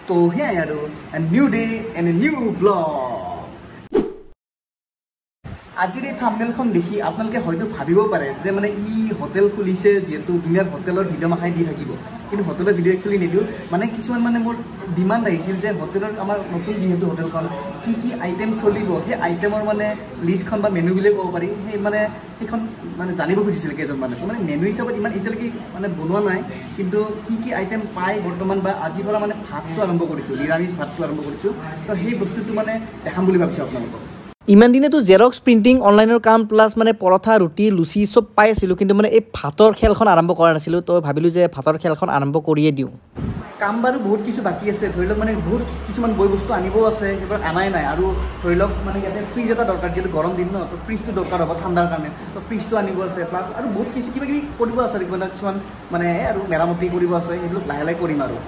তো সেয়াই আৰু a new day and a new vlog আজিৰ এই থাম্বনেলখন দেখি আপোনালোকে হয়তো ভাবিব পাৰে যে মানে ই হোটেল খুলিছে যেহেতু দুনিয়াৰ হোটেলৰ ভিডিঅ' মাখাই দি থাকিব কিন্তু হোটেলৰ ভিডিঅ' একচুৱেলি নিদিওঁ মানে কিছুমান মানে মোৰ ডিমাণ্ড আহিছিল যে হোটেলৰ আমাৰ নতুন যিহেতু হোটেলখন কি কি আইটেম চলিব সেই আইটেমৰ মানে লিষ্টখন বা মেনু বুলি ক'ব পাৰি সেই মানে সেইখন মানে জানিব খুজিছিল কেইজনমানে মানে মেনু হিচাপত ইমান এতিয়ালৈকে মানে বনোৱা নাই কিন্তু কি কি আইটেম পায় বৰ্তমান বা আজিৰ পৰা মানে ভাতটো আৰম্ভ কৰিছোঁ নিৰামিষ ভাতটো আৰম্ভ কৰিছোঁ তো সেই বস্তুটো মানে দেখাম বুলি ভাবিছোঁ আপোনালোকক ইমান দিনে তো জেৰক্স প্ৰিণ্টিং অনলাইনৰ কাম প্লাছ মানে পৰঠা ৰুটি লুচি চব পাই আছিলোঁ কিন্তু মানে এই ভাতৰ খেলখন আৰম্ভ কৰা নাছিলোঁ তো ভাবিলোঁ যে ভাতৰ খেলখন আৰম্ভ কৰিয়ে দিওঁ কাম বাৰু বহুত কিছু বাকী আছে ধৰি লওক মানে বহুত কিছুমান বৈ বস্তু আনিবও আছে সেইবোৰ আনাই নাই আৰু ধৰি লওক মানে ইয়াতে ফ্ৰিজ এটা দৰকাৰ যিহেতু গৰম দিন ন তো ফ্ৰিজটো দৰকাৰ হ'ব ঠাণ্ডাৰ কাৰণে তো ফ্ৰিজটো আনিব আছে প্লাছ আৰু বহুত কিছু কিবা কিবি কৰিব আছে কিছুমান মানে আৰু মেৰামতি কৰিব আছে সেইবিলাক লাহে লাহে কৰিম আৰু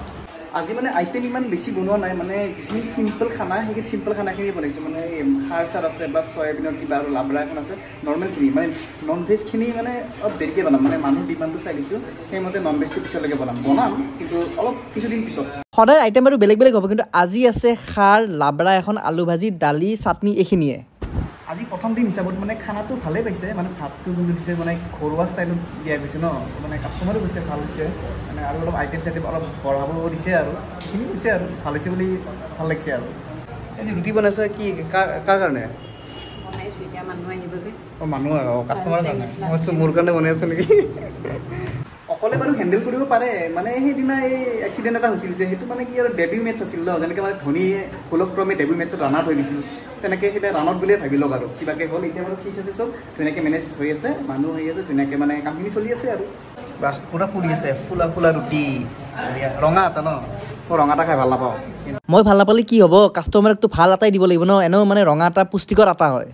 আজি মানে আইটেম ইমান বেছি বনোৱা নাই মানে যিখিনি চিম্পল খানা সেইখিনি চিম্পল খানাখিনি বনাইছোঁ মানে খাৰ চাৰ আছে বা চয়াবিনৰ কিবা আৰু লাবৰা এখন আছে নৰ্মেলখিনি মানে নন ভেজখিনি মানে অলপ দেৰিকৈ বনাম মানে মানুহ ডিমাণ্ডটো চাই দিছোঁ সেইমতে নন ভেজটো পিছলৈকে বনাম কিন্তু অলপ কিছুদিন পিছত সদায় আইটেম বাৰু বেলেগ বেলেগ হ'ব কিন্তু আজি আছে খাৰ লাবৰা এখন আলু ভাজি দালি চাটনি এইখিনিয়ে আজি প্ৰথম দিন হিচাপত মানে খানাটো ভালেই পাইছে মানে ভাতটো যোনটো দিছে মানে ঘৰুৱা ষ্টাইলত দিয়া গৈছে ন মানে কাষ্টমাৰো গৈছে ভাল হৈছে মানে আৰু অলপ আইটেম চাইটেম অলপ বঢ়াব দিছে আৰু সেইখিনি দিছে আৰু ভাল হৈছে বুলি ভাল লাগিছে আৰু আজি ৰুটি বনাইছে কি কাৰ কাৰণে মানুহ কাষ্টমাৰৰ কাৰণে মই মোৰ কাৰণে বনাই আছে নেকি অকলে বাৰু হেণ্ডেল কৰিব পাৰে মানে সেইদিনা এই এক্সিডেণ্ট এটা হৈছিল যে সেইটো মানে কি আৰু ডেবিউ মেটচ আছিল ন যেনেকৈ মানে ধোনীয়ে ভুলক্ৰমে ডেবিউ মেটচত ৰানাৰ হৈ গৈছিল তেনেকৈ সেইটা ৰানত বুলিয়ে ভাবি লওক আৰু কিবাকৈ হ'ল এতিয়া বাৰু ঠিক আছে চব ধুনীয়াকৈ মেনেজ হৈ আছে মানুহ হৈ আছে ধুনীয়াকৈ মানে কামখিনি চলি আছে আৰু বাহ পূৰা ফুলি আছে ফুলা ফুলা ৰুটি ৰঙা এটা ন মই ৰঙা এটা খাই ভাল নাপাওঁ মই ভাল নাপালে কি হ'ব কাষ্টমাৰকতো ভাল এটাই দিব লাগিব ন এনেও মানে ৰঙা এটা পুষ্টিকৰ আটা হয়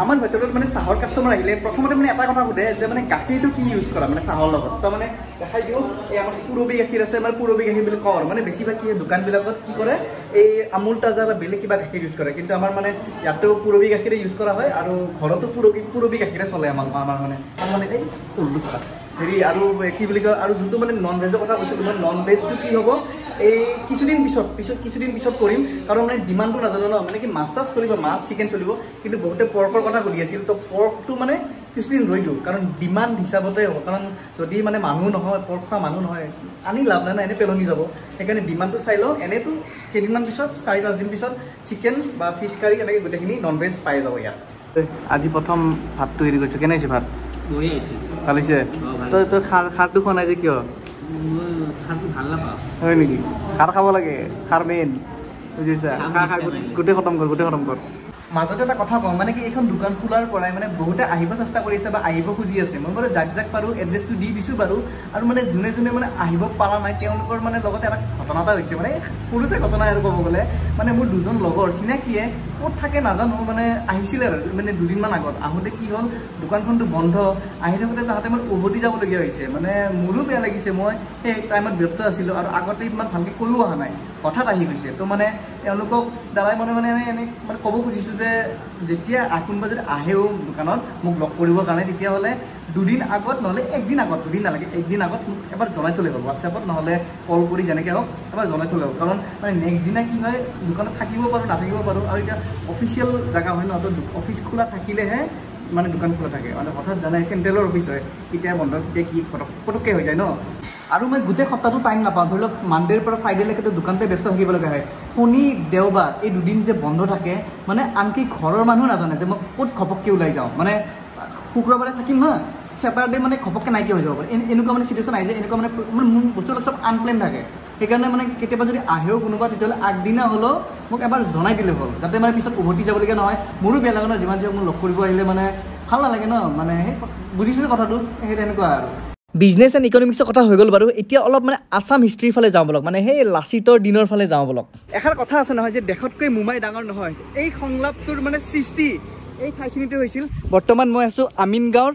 আমাৰ হোটেলত মানে চাহৰ কাষ্টমাৰ আহিলে প্ৰথমতে মানে এটা কথা সোধে যে মানে গাখীৰটো কি ইউজ কৰা মানে চাহৰ লগত তো মানে দেখাই দিওঁ এই আমাৰ পুৰবী গাখীৰ আছে মানে পুৰবী গাখীৰ বুলি কওঁ মানে বেছিভাগ কি দোকানবিলাকত কি কৰে এই আমুল তাজা বা বেলেগ কিবা গাখীৰ ইউজ কৰে কিন্তু আমাৰ মানে ইয়াতেও পুৰবী গাখীৰে ইউজ কৰা হয় আৰু ঘৰতো পুৰবী গাখীৰে চলে আমাৰ মানে এই উল্লু চাহ হেৰি আৰু কি বুলি কয় আৰু যোনটো মানে নন ভেজৰ কথা কৈছিলোঁ মই নন ভেজটো কি হ'ব এই কিছুদিন পিছত কৰিম কাৰণ মানে ডিমাণ্ডটো নাজানো ন মানে কি মাছ চাছ চলিব মাছ চিকেন চলিব কিন্তু বহুতে পৰ্কৰ কথা সুধি আছিল তো পৰ্কটো মানে কিছুদিন ৰৈ দিওঁ কাৰণ ডিমাণ্ড হিচাপতে হ'ব কাৰণ যদি মানে মানুহ নহয় পৰ্ক খোৱা মানুহ নহয় আনি লাভ নাই না এনেই পেলনি যাব সেইকাৰণে ডিমাণ্ডটো চাই লওঁ এনেইতো কেইদিনমান পিছত 4-5 দিন পিছত চিকেন বা ফিছ কাৰী এনেকৈ গোটেইখিনি নন ভেজ পাই যাব ইয়াত আজি প্ৰথম ভাতটো হেৰি কৰিছোঁ কেনে হৈছে ভাত ভাল হৈছে তই খাৰটো খোৱা নাই যে কিয় ভাল নাপাওঁ হয় নেকি খাৰ খাব লাগে খাৰ মেইন বুজিছা খাৰ গোটেই খতম কৰ মাজতে এটা কথা কওঁ মানে কি এইখন দোকান খোলাৰ পৰাই মানে বহুতে আহিব চেষ্টা কৰি আছে বা আহিব খুজি আছে মই বাৰু যাক পাৰোঁ এড্ৰেছটো দি দিছোঁ বাৰু আৰু মানে যোনে মানে আহিব পৰা নাই তেওঁলোকৰ মানে লগতে এটা ঘটনা এটা হৈছে মানে সৰু চাই ঘটনা আৰু ক'ব গ'লে মানে মোৰ দুজন লগৰ চিনাকিয়ে ক'ত থাকে নাজানো মানে আহিছিলে আৰু মানে দুদিনমান আগত আহোঁতে কি হ'ল দোকানখনটো বন্ধ আহি থাকোঁতে তাহাঁতে মানে উভতি যাবলগীয়া হৈছে মানে মোৰো বেয়া লাগিছে মই সেই টাইমত ব্যস্ত আছিলোঁ আৰু আগতে ইমান ভালকৈ কৈও অহা নাই হঠাৎ আহি গৈছে তো মানে তেওঁলোকক দ্বাৰাই মানে এনে মানে ক'ব খুজিছোঁ যে যেতিয়া কোনোবা যদি আহেও দোকানত মোক লগ কৰিবৰ কাৰণে তেতিয়াহ'লে দুদিন আগত নহ'লে একদিন আগত দুদিন নালাগে একদিন আগত মোক এবাৰ জনাই থ'লে হ'ল হোৱাটছএপত নহ'লে কল কৰি যেনেকৈ হওক এবাৰ জনাই থ'লে হ'ল কাৰণ মানে নেক্সট দিনা কি হয় দোকানত থাকিব পাৰোঁ নাথাকিব পাৰোঁ আৰু এতিয়া অফিচিয়েল জেগা হয় ন তো অফিচ খোলা থাকিলেহে মানে দোকান খোলা থাকে মানে হঠাৎ জানাই চেণ্ট্ৰেলৰ অফিচ হয় কেতিয়া বন্ধ কেতিয়া কি পটককৈ হৈ যায় ন আৰু মই গোটেই সপ্তাহটো টাইম নাপাওঁ ধৰি লওক মানডেৰ পৰা ফ্ৰাইডেলৈকেতো দোকানতে ব্যস্ত থাকিব লগা হয় শনি দেওবাৰ এই দুদিন যে বন্ধ থাকে মানে আনকি ঘৰৰ মানুহ নাজানে যে মই ক'ত ঘপককৈ ওলাই যাওঁ মানে শুক্ৰবাৰে থাকিম ন ছেটাৰডে মানে ঘপককৈ নাইকিয়া হৈ যাব পাৰে এনেকুৱা মানে চিটুৱেশ্যন আহি যায় এনেকুৱা মানে মোৰ বস্তুবিলাক চব আনপ্লেন থাকে সেইকাৰণে মানে কেতিয়াবা যদি আহেও কোনোবা তেতিয়াহ'লে আগদিনা হ'লেও মোক এবাৰ জনাই দিলে হ'ল যাতে মানে পিছত উভতি যাবলগীয়া নহয় মোৰো বেয়া লাগে ন যিমান যি মোক লগ কৰিব আহিলে মানে ভাল নালাগে ন মানে সেই বুজিছোঁ কথাটো সেই তেনেকুৱা আৰু বিজনেছ এণ্ড ইকনমিক্সৰ কথা হৈ গ'ল বাৰু এতিয়া অলপ মানে আছাম হিষ্ট্ৰীৰ ফালে যাওঁ বলক মানে সেই লাচিতৰ দিনৰ ফালে যাওঁ বলক এষাৰ কথা আছে নহয় যে দেশতকৈ মোমাই ডাঙৰ নহয় এই সংলাপটোৰ মানে সৃষ্টি এই ঠাইখিনিতে হৈছিল বৰ্তমান মই আছোঁ আমিনগাঁৱৰ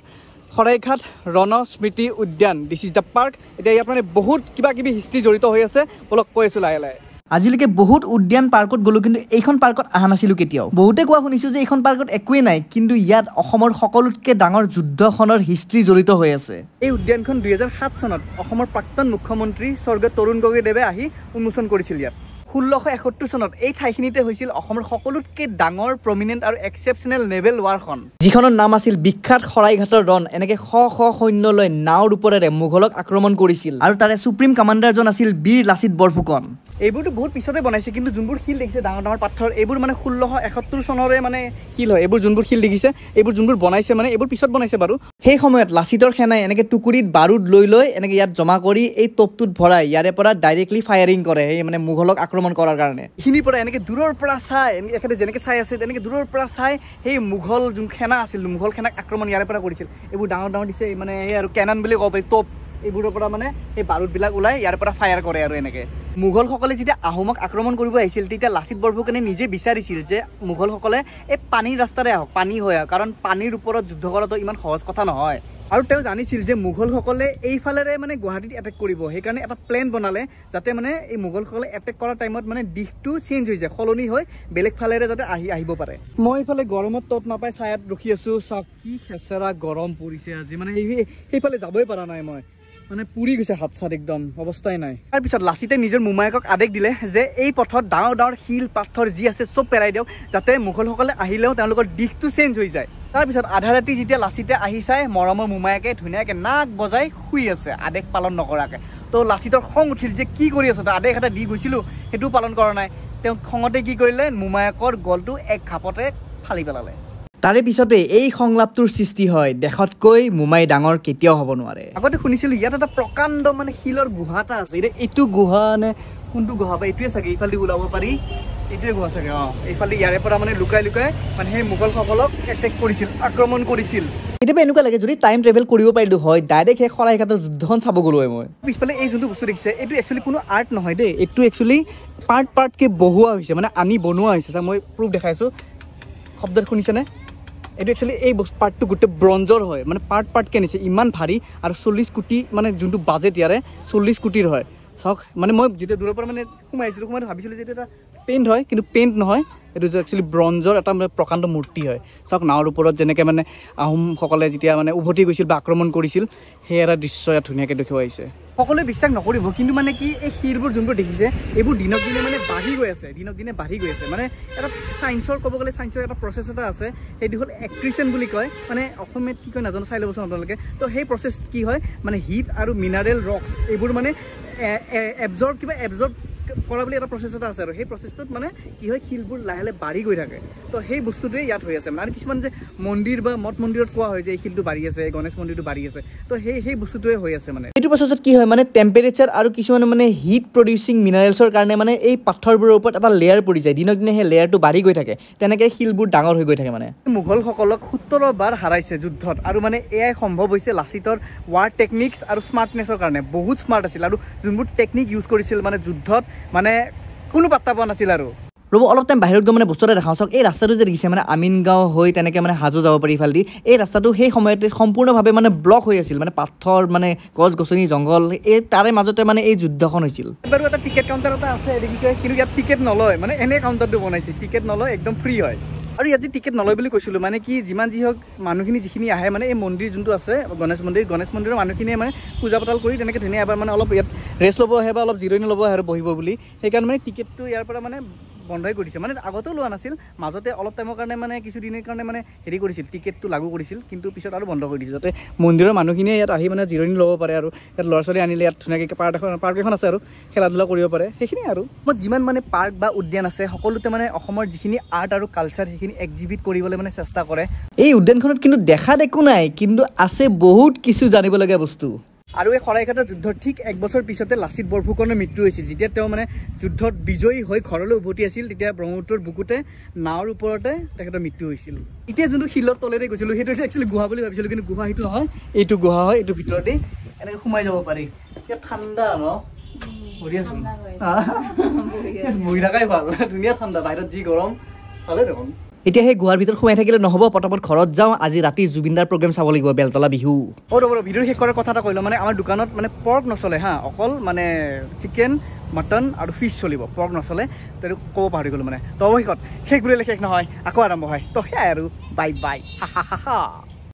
শৰাইঘাট ৰণ স্মৃতি উদ্যান দিছ ইজ দ্য পাৰ্ক এতিয়া ইয়াত মানে বহুত কিবা কিবি হিষ্ট্ৰী জড়িত হৈ আছে বলক কৈ আছোঁ লাহে লাহে আজিলৈকে বহুত উদ্যান পাৰ্কত গ'লোঁ কিন্তু এইখন পাৰ্কত অহা নাছিলোঁ কেতিয়াও বহুতে কোৱা শুনিছোঁ যে এইখন পাৰ্কত একোৱেই নাই কিন্তু ইয়াত অসমৰ সকলোতকৈ ডাঙৰ যুদ্ধখনৰ হিষ্ট্ৰী জড়িত হৈ আছে এই উদ্যানখন 2007 চনত অসমৰ প্ৰাক্তন মুখ্যমন্ত্ৰী স্বৰ্গীয় তৰুণ গগৈদেৱে আহি উন্মোচন কৰিছিল ইয়াত 1671 চনত এই ঠাইখিনিতে হৈছিল অসমৰ সকলোতকৈ ডাঙৰ প্ৰমিনেণ্ট আৰু এক্সেপশ্যনেল নেভেল ৱাৰখন, যিখনৰ নাম আছিল বিখ্যাত শৰাইঘাটৰ ৰণ। এনেকৈ শ শ সৈন্য লৈ নাওৰ ওপৰেৰে মোগলক আক্ৰমণ কৰিছিল আৰু তাৰে সুপ্ৰিম কামাণ্ডাৰজন আছিল বীৰ লাচিত বৰফুকন। এইবোৰতো বহুত পিছতে বনাইছে, কিন্তু যোনবোৰ শিল দেখিছে ডাঙৰ ডাঙৰ পাথৰ, এইবোৰ মানে 1671 চনৰে মানে শিল হয়। এইবোৰ যোনবোৰ শিল দেখিছে, এইবোৰ যোনবোৰ বনাইছে মানে এইবোৰ পিছত বনাইছে বাৰু। সেই সময়ত লাচিতৰ সেনাই এনেকৈ টুকুৰিত বাৰুদ লৈ এনেকৈ ইয়াত জমা কৰি এই তোপটোত ভৰাই ইয়াৰে পৰা ডাইৰেক্টলি ফায়াৰিং কৰে, সেই মানে মোগলক আক্ৰমণ কৰাৰ কাৰণে। এইখিনিৰ পৰা এনেকৈ দূৰৰ পৰা চাই, এখেতে যেনেকৈ চাই আছে তেনেকৈ দূৰৰ পৰা চাই সেই মোগল যোন সেনা আছিল, মোগল সেনাক আক্ৰমণ ইয়াৰে পৰা কৰিছিল। এইবোৰ ডাঙৰ ডাঙৰ দিছে মানে এই আৰু কেনন বুলি ক'ব পাৰি, তোপ, এইবোৰৰ পৰা মানে সেই বাৰুদবিলাক ওলাই ইয়াৰ পৰা ফায়াৰ কৰে আৰু এনেকৈ। মোগলসকলে যেতিয়া আহোমক আক্ৰমণ কৰিব আহিছিল তেতিয়া লাচিত বৰফুকনে নিজে বিচাৰিছিল যে মোগলসকলে এই পানীৰ ৰাস্তাৰে আহক, পানী হৈ আহক, কাৰণ পানীৰ ওপৰত যুদ্ধ কৰাটো ইমান সহজ কথা নহয়। আৰু তেওঁ জানিছিল যে মোগলসকলে এইফালেৰে মানে গুৱাহাটীত এটেক কৰিব, সেইকাৰণে এটা প্লেন বনালে যাতে মানে এই মোগলসকলে এটেক কৰাৰ টাইমত মানে দিশটো চেঞ্জ হৈ যায়, সলনি হৈ বেলেগ ফালেৰে যাতে আহিব পাৰে। মই এইফালে গৰমত তত নাপাই ছায়াত ৰখি আছোঁ, চাওক কি খেচেৰা গৰম পৰিছে আজি, মানে সেইফালে যাবই পৰা নাই, মই মানে পুৰি গৈছে হাত চাত, একদম অৱস্থাই নাই। তাৰপিছত লাচিতে নিজৰ মোমায়েকক আদেশ দিলে যে এই পথত ডাঙৰ ডাঙৰ শিল পাথৰ যি আছে চব পেলাই দিয়ক, যাতে মোগলসকলে আহিলেও তেওঁলোকৰ দিশটো চেঞ্জ হৈ যায়। তাৰপিছত আধা ৰাতি যেতিয়া লাচিতে আহি চাই, মৰমৰ মোমায়েকে ধুনীয়াকৈ নাক বজাই শুই আছে আদেশ পালন নকৰাকৈ। তো লাচিতৰ খং উঠিল যে কি কৰি আছ, আদেশ এটা দি গৈছিলোঁ সেইটোও পালন কৰা নাই। তেওঁ খঙতে কি কৰিলে, মোমায়েকৰ গলটো এক ঘাপতে ফালি পেলালে। তাৰে পিছতে এই সংলাপটোৰ সৃষ্টি হয়, দেশতকৈ মোমাই ডাঙৰ কেতিয়াও হ'ব নোৱাৰে। আগতে শুনিছিলোঁ ইয়াত এটা প্ৰকাণ্ড মানে শিলৰ গুহা এটা আছে, এতিয়া এইটো গুহা নে কোনটো গুহা বা এইটোৱে চাগে, এইফালে ওলাব পাৰি, এইটোৱে গুহা চাগে। এইফালে ইয়াৰে পৰা মানে লুকাই লুকাই মানে সেই মোগলসকলক এটেক কৰিছিল, আক্ৰমণ কৰিছিল। কেতিয়াবা এনেকুৱা লাগে যদি টাইম ট্ৰেভেল কৰিব পাৰিলোঁ হয়, ডাইৰেক্ট সেই শৰাইঘাটৰ যুদ্ধখন চাব গ'লো হয় মই। পিছফালে এই যোনটো বস্তু দেখিছে, এইটো একচুৱেলি কোনো আৰ্ট নহয় দেই, এইটো একচুৱেলি পাৰ্টকৈ বহোৱা হৈছে, মানে আনি বনোৱা হৈছে। মই প্ৰুফ দেখাইছোঁ, শব্দত শুনিছেনে? এইটো একচুৱেলি এই পাৰ্টটো গোটেই ব্ৰঞ্জৰ হয়, মানে পাৰ্টকৈ নিছে, ইমান ভাৰী। আৰু 40 কোটি মানে যোনটো বাজেট ইয়াৰে 40 কোটিৰ হয়। চাওক মানে মই যেতিয়া দূৰৰ পৰা মানে সোমাইছিলোঁ, সোমাই ভাবিছিলোঁ যে এইটো এটা পেইণ্ট হয়, কিন্তু পেইণ্ট নহয়, এইটো একচুৱেলি ব্ৰঞ্জৰ এটা মানে প্ৰকাণ্ড মূৰ্তি হয়। চাওক নাৱৰ ওপৰত যেনেকৈ মানে আহোমসকলে যেতিয়া মানে উভতি গৈছিল বা আক্ৰমণ কৰিছিল, সেই এটা দৃশ্য ইয়াত ধুনীয়াকৈ দেখুৱাইছে। সকলোৱে বিশ্বাস নকৰিব, কিন্তু মানে কি এই শিলবোৰ যোনবোৰ দেখিছে, এইবোৰ দিনক দিনে মানে বাঢ়ি গৈ আছে, দিনক দিনে বাঢ়ি গৈ আছে। মানে এটা চায়েন্সৰ ক'ব গ'লে চায়েন্সৰ এটা প্ৰচেছ এটা আছে, সেইটো হ'ল এক্ট্ৰিচন বুলি কয়, মানে অসমীয়াত কি কয় নাজানো, চাই ল'বচোন আপোনালোকে। তো সেই প্ৰচেছ কি হয়, মানে হিট আৰু মিনাৰেল ৰক্স এইবোৰ মানে এবজৰ্ব কৰা বুলি এটা প্ৰচেছ এটা আছে, আৰু সেই প্ৰচেছটোত মানে কি হয়, শিলবোৰ লাহে লাহে বাঢ়ি গৈ থাকে। তো সেই বস্তুটোৱে ইয়াত হৈ আছে। আৰু কিছুমান যে মন্দিৰ বা মঠ মন্দিৰত কোৱা হয় যে এই শিলটো বাঢ়ি আছে, গণেশ মন্দিৰটো বাঢ়ি আছে, তো সেই বস্তুটোৱে হৈ আছে। মানে এইটো প্ৰচেছত কি হয়, মানে টেম্পাৰেচাৰ আৰু কিছুমান মানে হিট প্ৰডিউচিং মিনাৰেলছৰ কাৰণে মানে এই পাথৰবোৰৰ ওপৰত এটা লেয়াৰ পৰি যায়, দিনক দিনে সেই লেয়াৰটো বাঢ়ি গৈ থাকে, তেনেকৈ শিলবোৰ ডাঙৰ হৈ গৈ থাকে। মানে মোগলসকলক 17 বাৰ হাৰাইছে যুদ্ধত, আৰু মানে এয়াই সম্ভৱ হৈছে লাচিতৰ ৱাৰ টেকনিক্স আৰু স্মাৰ্টনেছৰ কাৰণে। বহুত স্মাৰ্ট আছিল, আৰু যোনবোৰ টেকনিক ইউজ কৰিছিল মানে যুদ্ধত, মানে কোনো পাত্তা পোৱা নাছিল। আৰু ৰ'ব অলপ টাইম বাহিৰত গৈ মানে বস্তু এটা দেখাওঁ। চাওক এই ৰাস্তাটো যে দেখিছে, মানে আমিনগাঁও হৈ তেনেকৈ মানে হাজো যাব পাৰি ইফালেদি। এই ৰাস্তাটো সেই সময়তে সম্পূৰ্ণভাৱে মানে ব্লক হৈ আছিল, মানে পাথৰ, মানে গছ গছনি, জংঘল, এই তাৰে মাজতে মানে এই যুদ্ধখন হৈছিল। বাৰু এটা টিকেট কাউণ্টাৰ এটা আছে দেখিছে, কিন্তু ইয়াত টিকেট নলয়, মানে এনে কাউণ্টাৰটো বনাইছে, টিকেট নলয়, একদম ফ্ৰী হয়। আৰু ইয়াত যে টিকেট নলয় বুলি কৈছিলোঁ, মানে কি যিমান যি হওক মানুহখিনি যিখিনি আহে, মানে এই মন্দিৰ যোনটো আছে গণেশ মন্দিৰৰ মানুহখিনিয়ে মানে পূজা পাতল কৰি তেনেকৈ ধুনীয়া এবাৰ মানে অলপ ইয়াত ৰেষ্ট ল'ব আহে বা অলপ জিৰণি ল'ব আহে আৰু বহিব বুলি। সেইকাৰণে মানে টিকেটটো ইয়াৰ পৰা মানে বন্ধই কৰিছে, মানে আগতেও লোৱা নাছিল, মাজতে অলপ টাইমৰ কাৰণে মানে কিছুদিনৰ কাৰণে মানে হেৰি কৰিছিল, টিকেটটো লাগু কৰিছিল, কিন্তু পিছত আৰু বন্ধ কৰি দিছিল, যাতে মন্দিৰৰ মানুহখিনিয়ে ইয়াত আহি মানে জিৰণি ল'ব পাৰে। আৰু ইয়াত ল'ৰা ছোৱালী আনিলে ইয়াত ধুনীয়াকৈ পাৰ্ক এখন আছে আৰু খেলা ধূলা কৰিব পাৰে, সেইখিনি। আৰু মই যিমান মানে পাৰ্ক বা উদ্যান আছে সকলোতে মানে অসমৰ যিখিনি আৰ্ট আৰু কালচাৰ সেইখিনি এক্সিবিট কৰিবলৈ মানে চেষ্টা কৰে। এই উদ্যানখনত কিন্তু দেখাত একো নাই, কিন্তু আছে বহুত কিছু জানিবলগীয়া বস্তু। আৰু এই শৰাইঘাটৰ যুদ্ধৰ ঠিক 1 বছৰ পিছতে লাচিত বৰফুকনৰ মৃত্যু হৈছিল। যেতিয়া তেওঁ মানে যুদ্ধত বিজয়ী হৈ ঘৰলৈ উভতি আছিল, তেতিয়া ব্ৰহ্মপুত্ৰৰ বুকুতে নাৱৰ ওপৰতে তেখেতৰ মৃত্যু হৈছিল। এতিয়া যোনটো শিলৰ তলেৰে গৈছিলোঁ, সেইটো একচুৱেলি গুহা বুলি ভাবিছিলোঁ, কিন্তু গুহা সেইটো নহয়, এইটো গুহা হয়। এইটো ভিতৰতে এনেকৈ সোমাই যাব পাৰি। এতিয়া ঠাণ্ডা ন, বঢ়িয়াচোন, বহি থকাই ভাল, ধুনীয়া ঠাণ্ডা, বাহিৰত যি গৰম, ভালে দেখোন। এতিয়া সেই গুহাৰ ভিতৰত সোমাই থাকিলে নহ'ব, পটাপট ঘৰত যাওঁ, আজি ৰাতি জুবিনদাৰ প্ৰগ্ৰেম চাব লাগিব, বেলতলা বিহু। ৰ'ব ভিডিঅ' শেষ কৰাৰ কথা এটা কৈ লওঁ, মানে আমাৰ দোকানত মানে পৰ্ক নচলে হা, অকল মানে চিকেন, মটন আৰু ফিছ চলিব, পৰ্ক নচলে। সেইটো ক'ব পাহৰি গ'লোঁ মানে। তো অৱশেষত শেষ বুলিলে শেষ নহয়, আকৌ আৰম্ভ হয়। তো সেয়াই আৰু, বাই বাই, হা হা হা হা।